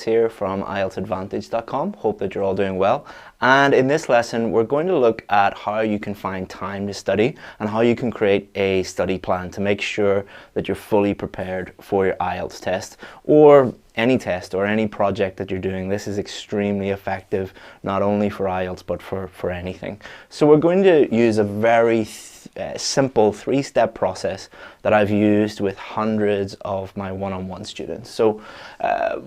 Here from IELTSadvantage.com. Hope that you're all doing well. And in this lesson, we're going to look at how you can find time to study and how you can create a study plan to make sure that you're fully prepared for your IELTS test or any test or any project that you're doing. This is extremely effective, not only for IELTS, but for anything. So we're going to use a very simple three-step process that I've used with hundreds of my one-on-one students. So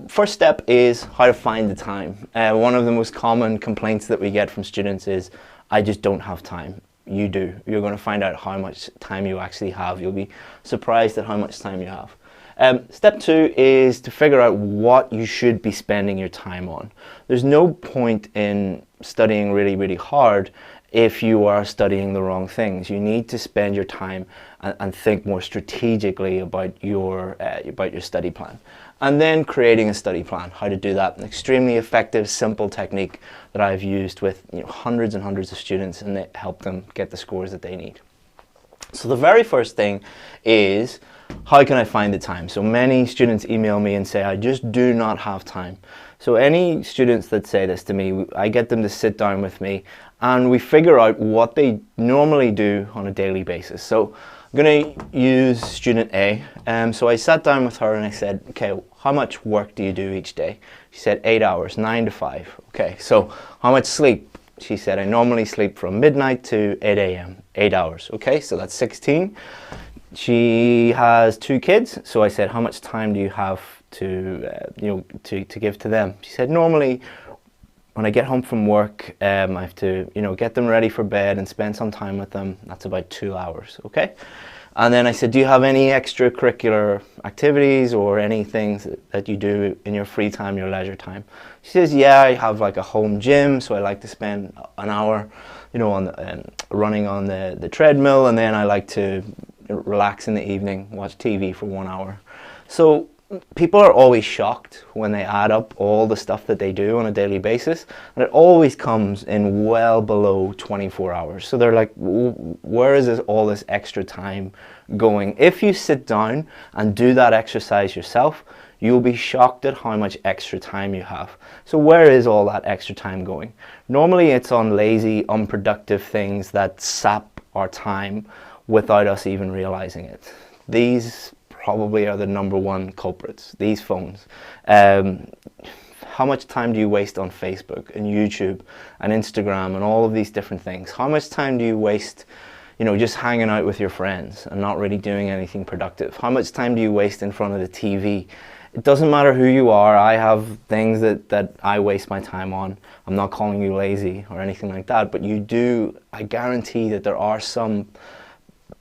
first step is how to find the time. One of the most common complaints that we get from students is, I just don't have time. You do. You're going to find out how much time you actually have. You'll be surprised at how much time you have. Step two is to figure out what you should be spending your time on. There's no point in studying really hard if you are studying the wrong things. You need to spend your time and think more strategically about your study plan. And then creating a study plan, how to do that. An extremely effective, simple technique that I've used with hundreds and hundreds of students, and it helped them get the scores that they need. So the very first thing is, how can I find the time? So many students email me and say, I just do not have time. So any students that say this to me, I get them to sit down with me and we figure out what they normally do on a daily basis. So I'm going to use student A. So I sat down with her and I said, okay, how much work do you do each day? She said 8 hours, 9 to 5. Okay, so how much sleep? She said, I normally sleep from midnight to 8 a.m., 8 hours. Okay, so that's 16. She has 2 kids, so I said, how much time do you have to give to them? She said, normally when I get home from work, I have to get them ready for bed and spend some time with them. That's about 2 hours. Okay. And then I said, do you have any extracurricular activities or any things that you do in your free time, your leisure time? She says, yeah, I have like a home gym, so I like to spend an hour on running on the treadmill, and then I like to relax in the evening, watch TV for 1 hour. So people are always shocked when they add up all the stuff that they do on a daily basis, and it always comes in well below 24 hours. So they're like, where is all this extra time going? If you sit down and do that exercise yourself, you'll be shocked at how much extra time you have. So where is all that extra time going? Normally it's on lazy, unproductive things that sap our time without us even realizing it. These probably are the #1 culprits, these phones. How much time do you waste on Facebook and YouTube and Instagram and all of these different things? How much time do you waste just hanging out with your friends and not really doing anything productive? How much time do you waste in front of the TV? It doesn't matter who you are. I have things that I waste my time on. I'm not calling you lazy or anything like that, but you do, I guarantee that there are some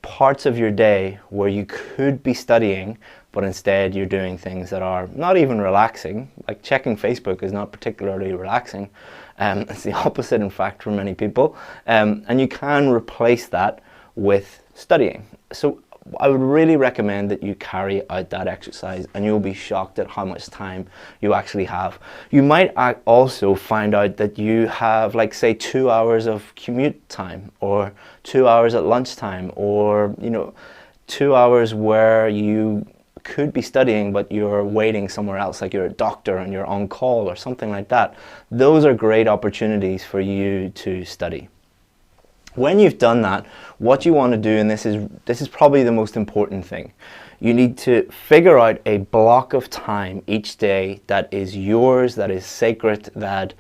parts of your day where you could be studying, but instead you're doing things that are not even relaxing. Like checking Facebook is not particularly relaxing. It's the opposite, in fact, for many people. And you can replace that with studying. So I would really recommend that you carry out that exercise, and you'll be shocked at how much time you actually have. You might also find out that you have, like, say, 2 hours of commute time, or 2 hours at lunchtime, or 2 hours where you could be studying but you're waiting somewhere else, like you're a doctor and you're on call or something like that. Those are great opportunities for you to study. When you've done that, what you want to do, and this is probably the most important thing, you need to figure out a block of time each day that is yours, that is sacred, that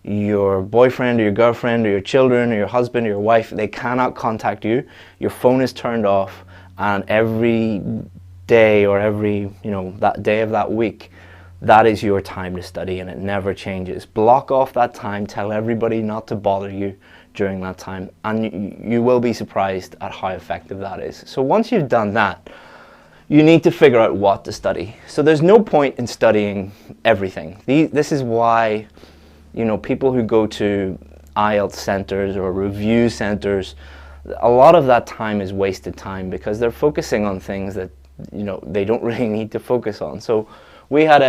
your boyfriend or your girlfriend or your children or your husband or your wife, they cannot contact you. Your phone is turned off, and every day or every that day of that week, that is your time to study, and it never changes. Block off that time. Tell everybody not to bother you during that time, and you will be surprised at how effective that is. So once you've done that, you need to figure out what to study. So there's no point in studying everything. This is why people who go to IELTS centers or review centers, a lot of that time is wasted time because they're focusing on things that they don't really need to focus on. So we had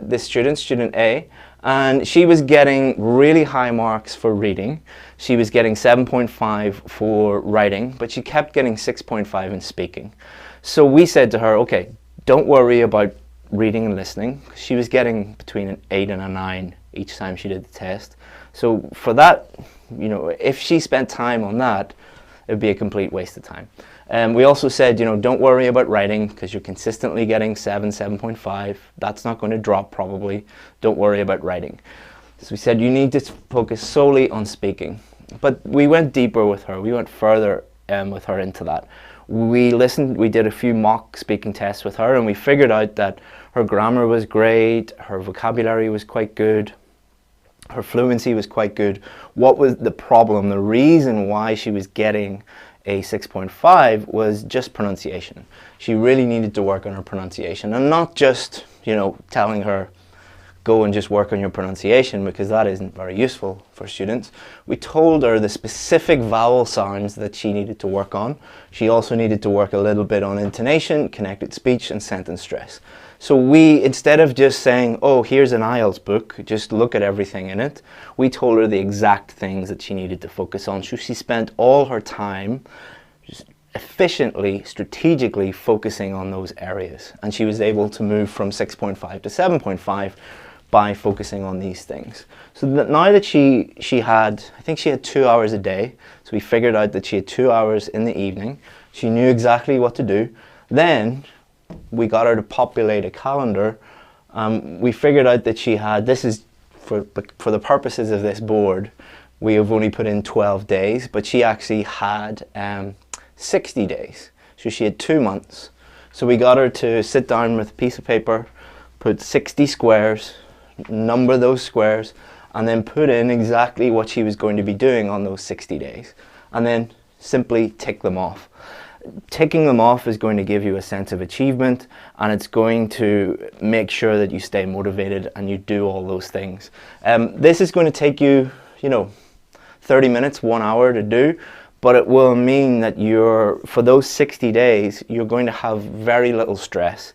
this student A, and she was getting really high marks for reading. She was getting 7.5 for writing, but she kept getting 6.5 in speaking. So we said to her, okay, don't worry about reading and listening. She was getting between an 8 and a 9 each time she did the test. So for that, you know, if she spent time on that, it would be a complete waste of time. We also said, you know, don't worry about writing because you're consistently getting 7, 7.5. That's not going to drop probably. Don't worry about writing. So we said you need to focus solely on speaking. But we went deeper with her. We went further with her into that. We listened, we did a few mock speaking tests with her, and we figured out that her grammar was great, her vocabulary was quite good, her fluency was quite good. What was the problem? The reason why she was getting a 6.5 was just pronunciation. She really needed to work on her pronunciation, and not just, you know, telling her go and just work on your pronunciation, because that isn't very useful for students. We told her the specific vowel sounds that she needed to work on. She also needed to work a little bit on intonation, connected speech, and sentence stress. So we, instead of just saying, oh, here's an IELTS book, just look at everything in it, we told her the exact things that she needed to focus on. So she spent all her time just efficiently, strategically focusing on those areas. And she was able to move from 6.5 to 7.5 by focusing on these things. So that now that she had, I think she had 2 hours a day, so we figured out that she had 2 hours in the evening. She knew exactly what to do. Then we got her to populate a calendar. We figured out that she had, this is for the purposes of this board, we have only put in 12 days, but she actually had 60 days. So she had 2 months. So we got her to sit down with a piece of paper, put 60 squares, number those squares, and then put in exactly what she was going to be doing on those 60 days, and then simply tick them off. Ticking them off is going to give you a sense of achievement, and it's going to make sure that you stay motivated and you do all those things. This is going to take you, you know, 30 minutes, 1 hour to do, but it will mean that for those 60 days, you're going to have very little stress.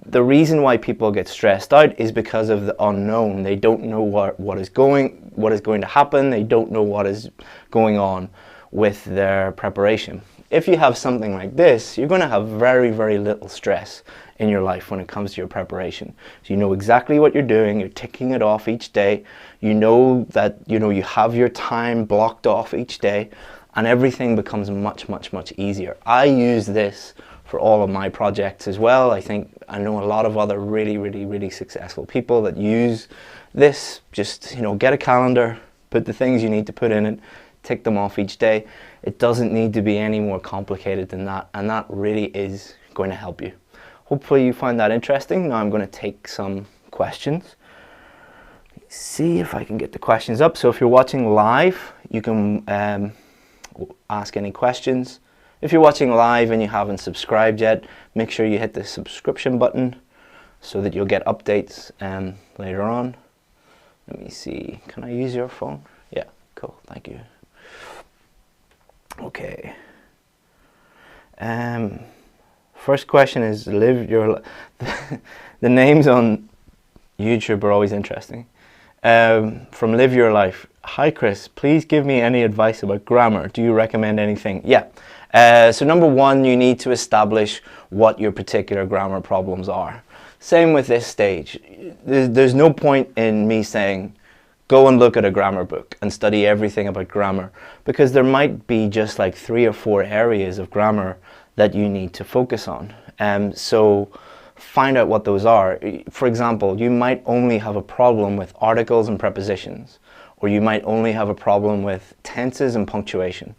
The reason why people get stressed out is because of the unknown. They don't know what is going to happen. They don't know what is going on with their preparation. If you have something like this, you're going to have very, very little stress in your life when it comes to your preparation. So you know exactly what you're doing. You're ticking it off each day. You know that, you know, you have your time blocked off each day, and everything becomes much, much, much easier. I use this for all of my projects as well. I know a lot of other really, really, really successful people that use this. Just, you know, get a calendar, put the things you need to put in it, tick them off each day. It doesn't need to be any more complicated than that, and that really is going to help you. Hopefully you find that interesting. Now I'm going to take some questions. Let's see if I can get the questions up. So if you're watching live, you can ask any questions. If you're watching live and you haven't subscribed yet, make sure you hit the subscription button so that you'll get updates later on. Let me see, can I use your phone? Yeah, cool, thank you. Okay. First question is, the names on YouTube are always interesting. From Live Your Life. Hi Chris, please give me any advice about grammar. Do you recommend anything? Yeah. So number one, you need to establish what your particular grammar problems are. Same with this stage. There's no point in me saying, go and look at a grammar book and study everything about grammar, because there might be just like 3 or 4 areas of grammar that you need to focus on. So find out what those are. For example, you might only have a problem with articles and prepositions, or you might only have a problem with tenses and punctuation.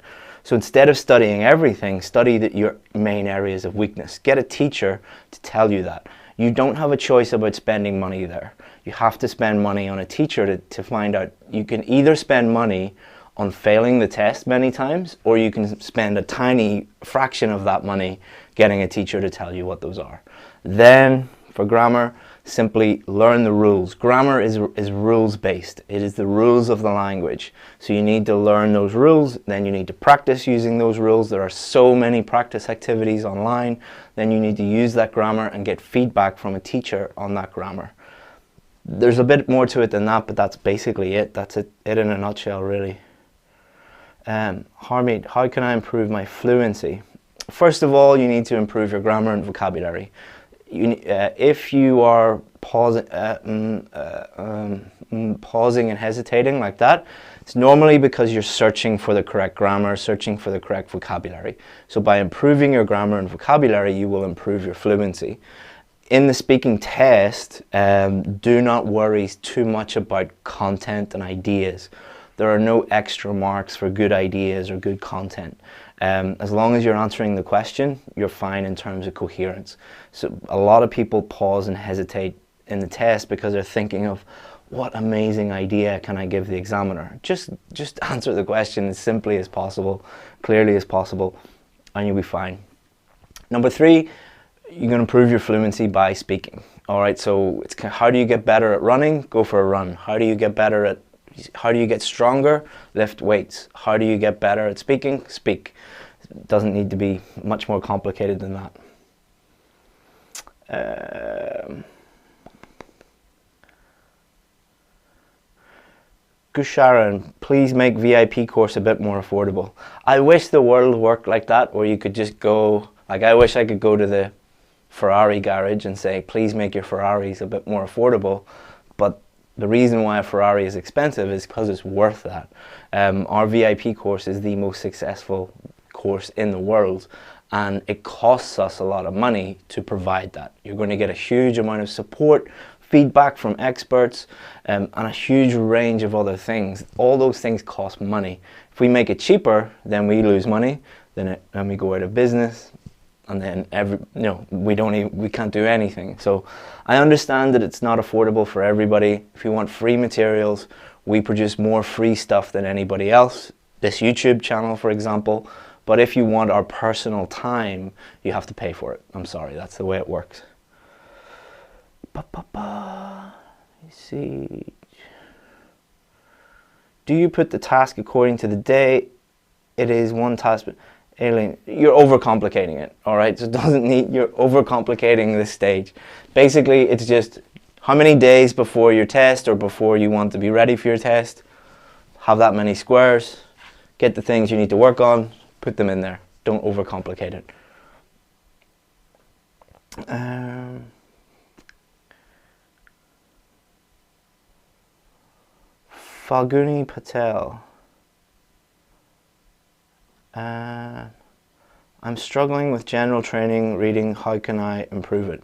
So instead of studying everything, study your main areas of weakness. Get a teacher to tell you that. You don't have a choice about spending money there. You have to spend money on a teacher to find out. You can either spend money on failing the test many times, or you can spend a tiny fraction of that money getting a teacher to tell you what those are. Then for grammar, simply learn the rules. Grammar is rules based. It is the rules of the language. So you need to learn those rules, then you need to practice using those rules. There are so many practice activities online. Then you need to use that grammar and get feedback from a teacher on that grammar. There's a bit more to it than that, but that's basically it. That's it in a nutshell, really. Harmeet, how can I improve my fluency? First of all, you need to improve your grammar and vocabulary. if you are pausing and hesitating like that, it's normally because you're searching for the correct grammar, searching for the correct vocabulary. So by improving your grammar and vocabulary, you will improve your fluency. In the speaking test, do not worry too much about content and ideas. There are no extra marks for good ideas or good content. As long as you're answering the question, you're fine in terms of coherence. So a lot of people pause and hesitate in the test because they're thinking of, what amazing idea can I give the examiner? Just answer the question as simply as possible, clearly as possible, and you'll be fine. Number 3, you're going to improve your fluency by speaking. All right, so it's how do you get better at running? Go for a run. How do you get stronger? Lift weights. How do you get better at speaking? Speak. It doesn't need to be much more complicated than that. Gusharan, please make VIP course a bit more affordable. I wish the world worked like that, where you could just go, like I wish I could go to the Ferrari garage and say, please make your Ferraris a bit more affordable. But the reason why a Ferrari is expensive is because it's worth that. Our VIP course is the most successful course in the world, and it costs us a lot of money to provide that. You're going to get a huge amount of support, feedback from experts, and a huge range of other things. All those things cost money. If we make it cheaper, then we lose money, then we go out of business, and then we can't do anything. So I understand that it's not affordable for everybody. If you want free materials, we produce more free stuff than anybody else. This YouTube channel, for example. But if you want our personal time, you have to pay for it. I'm sorry, that's the way it works. You see. Do you put the task according to the day? It is one task, but Aileen, you're overcomplicating it, all right? So it doesn't need, you're overcomplicating this stage. Basically, it's just how many days before your test or before you want to be ready for your test, have that many squares, get the things you need to work on, put them in there. Don't overcomplicate it. Falguni Patel. I'm struggling with general training reading. How can I improve it?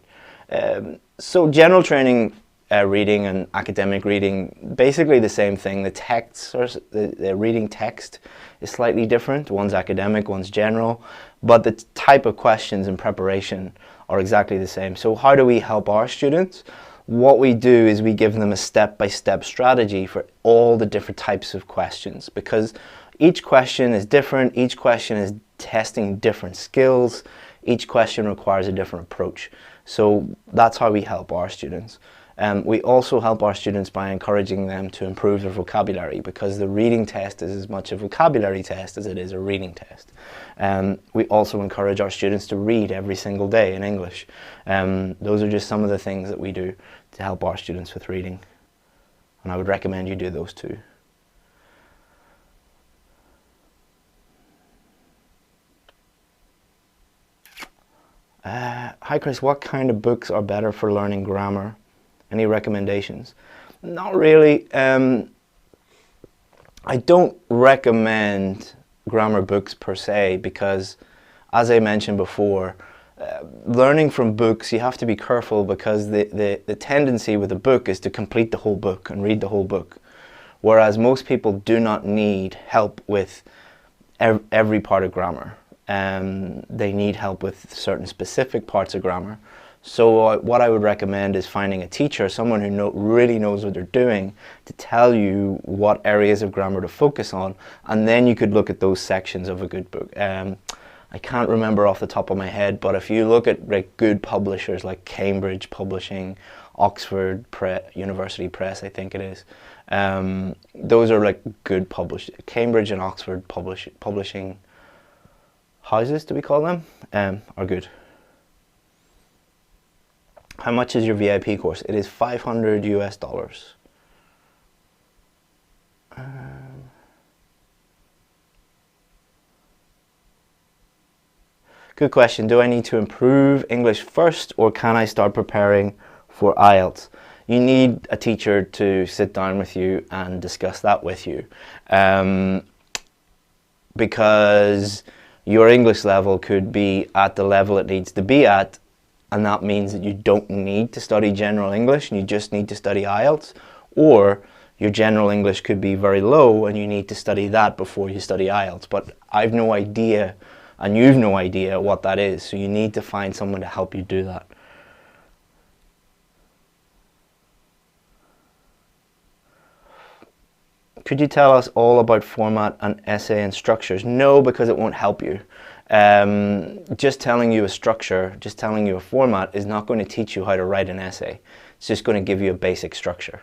So general training reading and academic reading, basically the same thing. The texts, or the reading text is slightly different. One's academic, one's general, but the type of questions and preparation are exactly the same. So how do we help our students? What we do is we give them a step-by-step strategy for all the different types of questions, because each question is different, each question is testing different skills, each question requires a different approach. So that's how we help our students. We also help our students by encouraging them to improve their vocabulary, because the reading test is as much a vocabulary test as it is a reading test. We also encourage our students to read every single day in English. Those are just some of the things that we do to help our students with reading, and I would recommend you do those too. Hi Chris, what kind of books are better for learning grammar? Any recommendations? Not really. I don't recommend grammar books per se, because as I mentioned before, learning from books, you have to be careful, because the tendency with a book is to complete the whole book and read the whole book, whereas most people do not need help with every part of grammar. They need help with certain specific parts of grammar. So what I would recommend is finding a teacher, someone who really knows what they're doing, to tell you what areas of grammar to focus on, and then you could look at those sections of a good book. I can't remember off the top of my head, but if you look at good publishers like Cambridge Publishing, Oxford University Press, I think it is, those are good Cambridge and Oxford publishing houses, do we call them, are good. How much is your VIP course? It is $500 US. Good question. Do I need to improve English first, or can I start preparing for IELTS? You need a teacher to sit down with you and discuss that with you, because your English level could be at the level it needs to be at, and that means that you don't need to study general English and you just need to study IELTS, or your general English could be very low and you need to study that before you study IELTS. But I've no idea, and you've no idea what that is, so you need to find someone to help you do that. Could you tell us all about format and essay and structures? No, because it won't help you. Just telling you a structure, just telling you a format is not going to teach you how to write an essay. It's just going to give you a basic structure.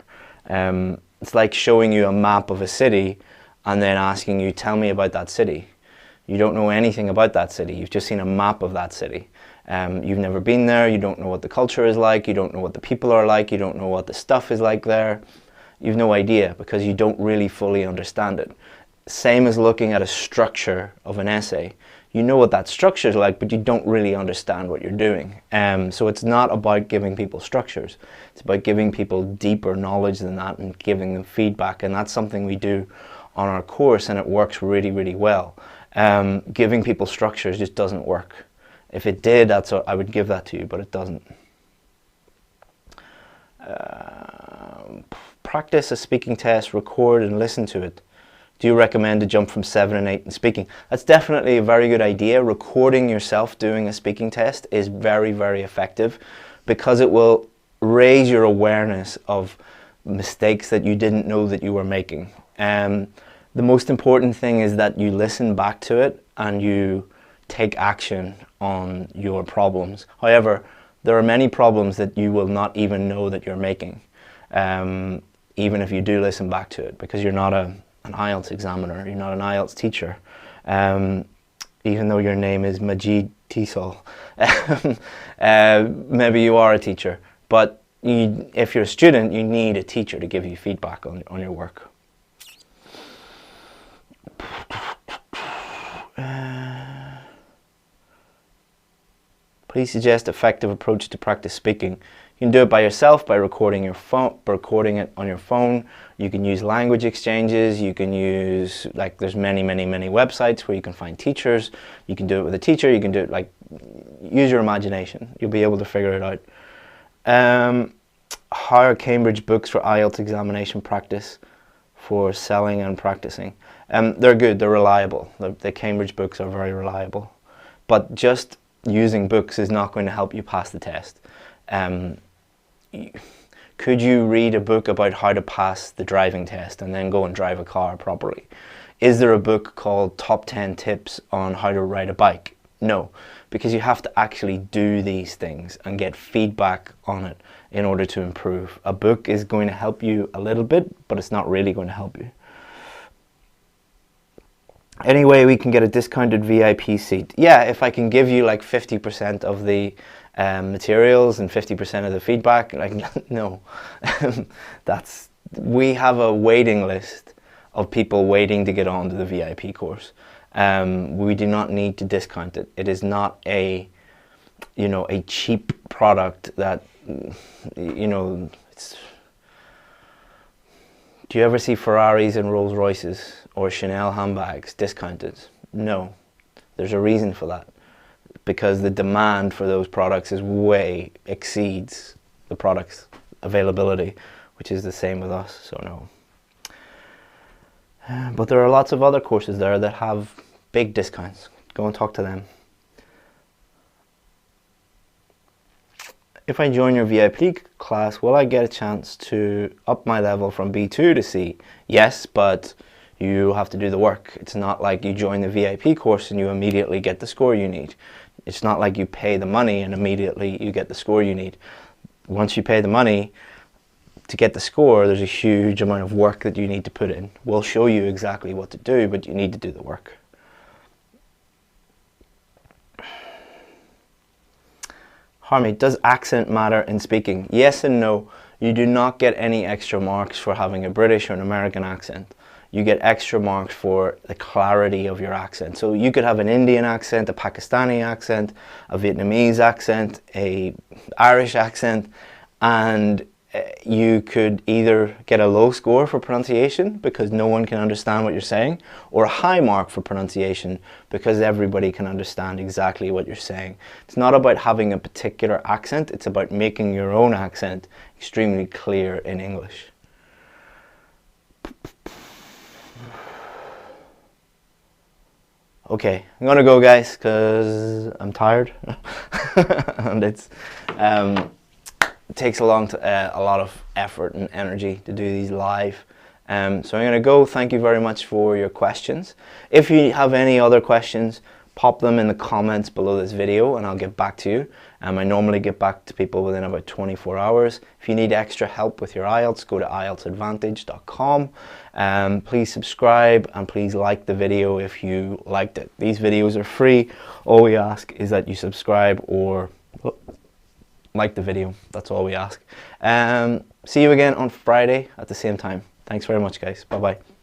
It's like showing you a map of a city and then asking you, tell me about that city. You don't know anything about that city. You've just seen a map of that city. You've never been there. You don't know what the culture is like. You don't know what the people are like. You don't know what the stuff is like there. You've no idea because you don't really fully understand it. Same as looking at a structure of an essay. You know what that structure is like, but you don't really understand what you're doing. So it's not about giving people structures. It's about giving people deeper knowledge than that and giving them feedback. And that's something we do on our course, and it works really, really well. Giving people structures just doesn't work. If it did, I would give that to you, but it doesn't. Practice a speaking test, record and listen to it. Do you recommend to jump from 7 and 8 in speaking? That's definitely a very good idea. Recording yourself doing a speaking test is very, very effective because it will raise your awareness of mistakes that you didn't know that you were making. The most important thing is that you listen back to it and you take action on your problems. However, there are many problems that you will not even know that you're making, even if you do listen back to it, because you're not an IELTS examiner, you're not an IELTS teacher, even though your name is Majid Tisol. Maybe you are a teacher, but if you're a student, you need a teacher to give you feedback on your work. Please suggest effective approach to practice speaking. You can do it by yourself by recording it on your phone. You can use language exchanges. You can use, like, there's many websites where you can find teachers. You can do it with a teacher. You can do it, use your imagination. You'll be able to figure it out. How are Cambridge books for IELTS examination practice for selling and practicing? They're good. They're reliable. The Cambridge books are very reliable. But just using books is not going to help you pass the test. Could you read a book about how to pass the driving test and then go and drive a car properly? Is there a book called Top 10 Tips on How to Ride a Bike? No, because you have to actually do these things and get feedback on it in order to improve. A book is going to help you a little bit, but it's not really going to help you. Anyway, we can get a discounted VIP seat. Yeah, if I can give you like 50% of the materials and 50% of the feedback, like, no. We have a waiting list of people waiting to get on to the VIP course. We do not need to discount it. It is not a cheap product that, it's... Do you ever see Ferraris and Rolls Royces or Chanel handbags discounted? No. There's a reason for that. Because the demand for those products way exceeds the product's availability, which is the same with us, so no. But there are lots of other courses there that have big discounts. Go and talk to them. If I join your VIP class, will I get a chance to up my level from B2 to C? Yes, but you have to do the work. It's not like you join the VIP course and you immediately get the score you need. It's not like you pay the money and immediately you get the score you need. Once you pay the money to get the score, there's a huge amount of work that you need to put in. We'll show you exactly what to do, but you need to do the work. Harmy, does accent matter in speaking? Yes and no. You do not get any extra marks for having a British or an American accent. you get extra marks for the clarity of your accent. So you could have an Indian accent, a Pakistani accent, a Vietnamese accent, a Irish accent, and you could either get a low score for pronunciation because no one can understand what you're saying, or a high mark for pronunciation because everybody can understand exactly what you're saying. It's not about having a particular accent, it's about making your own accent extremely clear in English. Okay, I'm gonna go, guys, because I'm tired and it takes a lot of effort and energy to do these live. So I'm gonna go. Thank you very much for your questions. If you have any other questions, pop them in the comments below this video and I'll get back to you. I normally get back to people within about 24 hours. If you need extra help with your IELTS, go to IELTSadvantage.com. Please subscribe and please like the video if you liked it. These videos are free. All we ask is that you subscribe or like the video. That's all we ask. See you again on Friday at the same time. Thanks very much, guys. Bye-bye.